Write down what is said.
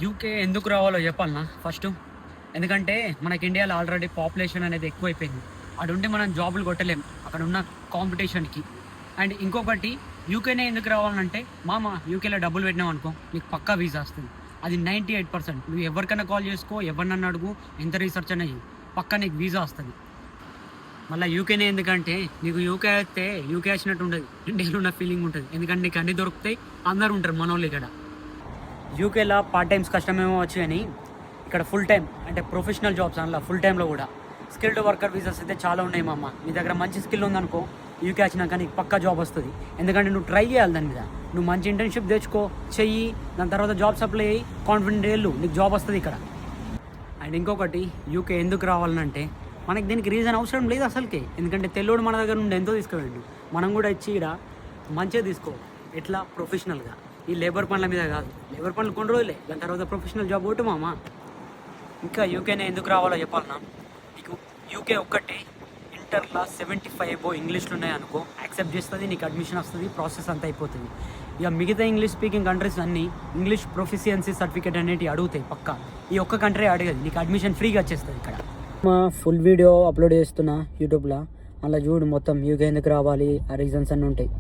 UK ఎందుకు రావాలో చెప్పాలనా first. ఎందుకంటే మనకి ఇండియాలో ఆల్రెడీ పాపులేషన్ అనేది ఎక్కువైపోయింది. అక్కడ ఉండి మనం జాబులు కొట్టలేం అక్కడ ఉన్న కాంపిటీషన్కి. అండ్ ఇంకొకటి, యూకేనే ఎందుకు రావాలంటే మామ యూకేలో డబ్బులు పెట్టినాం అనుకో నీకు పక్కా వీసా వస్తుంది. అది 98%. నువ్వు ఎవరికైనా కాల్ చేసుకో, ఎవరినన్నా అడుగు, ఎంత రీసెర్చ్ అనేది పక్కా నీకు వీసా వస్తుంది. మళ్ళీ యూకేనే ఎందుకంటే నీకు యూకే అయితే యూకే వచ్చినట్టు ఉండదు, ఇండియాలో ఉన్న ఫీలింగ్ ఉంటుంది. ఎందుకంటే నీకు అన్నీ దొరుకుతాయి, అందరు ఉంటారు మన వాళ్ళు ఇక్కడ. యూకేలో పార్ట్ టైమ్స్ కష్టమేమో వచ్చు కానీ ఇక్కడ ఫుల్ టైం అంటే ప్రొఫెషనల్ జాబ్స్ అందులో ఫుల్ టైంలో కూడా స్కిల్డ్ వర్కర్ వీసాస్ అయితే చాలా ఉన్నాయి మామ. నీ దగ్గర మంచి స్కిల్ ఉందనుకో యూకే వచ్చినాక నీకు పక్కా జాబ్ వస్తుంది. ఎందుకంటే నువ్వు ట్రై చేయాలి దాని మీద. నువ్వు మంచి ఇంటర్న్షిప్ తెచ్చుకో, చెయ్యి, దాని తర్వాత జాబ్స్ అప్లై అయ్యి కాన్ఫిడెంట్ వెళ్ళు, నీకు జాబ్ వస్తుంది ఇక్కడ. అండ్ ఇంకొకటి, యూకే ఎందుకు రావాలంటే మనకి దీనికి రీజన్ అవసరం లేదు అసలుకే. ఎందుకంటే తెల్లోడు మన దగ్గర నుండి ఎంతో తీసుకువెళ్ళు, మనం కూడా ఇచ్చి ఇక్కడ మంచిగా తీసుకో. ఎట్లా ప్రొఫెషనల్గా, ఈ లేబర్ పనుల మీద కాదు. లేబర్ పనులు కొన్ని రోజులే, దాని తర్వాత ప్రొఫెషనల్ జాబ్ ఒకటి మామ. ఇంకా యూకేనే ఎందుకు రావాలో చెప్పాలన్నా, నీకు యూకే ఒక్కటే ఇంటర్లో 75 ఇంగ్లీష్లు ఉన్నాయనుకో యాక్సెప్ట్ చేస్తుంది, నీకు అడ్మిషన్ వస్తుంది, ప్రాసెస్ అంతా అయిపోతుంది. ఇక మిగతా ఇంగ్లీష్ స్పీకింగ్ కంట్రీస్ అన్నీ ఇంగ్లీష్ ప్రొఫిషియన్సీ సర్టిఫికేట్ అనేవి అడుగుతాయి పక్కా. ఈ ఒక్క కంట్రీ అడగదు, నీకు అడ్మిషన్ ఫ్రీగా వచ్చేస్తుంది ఇక్కడ. మా ఫుల్ వీడియో అప్లోడ్ చేస్తున్నా యూట్యూబ్లో, అలా చూడు మొత్తం యూకే ఎందుకు రావాలి ఆ రీజన్స్ అన్నీ ఉంటాయి.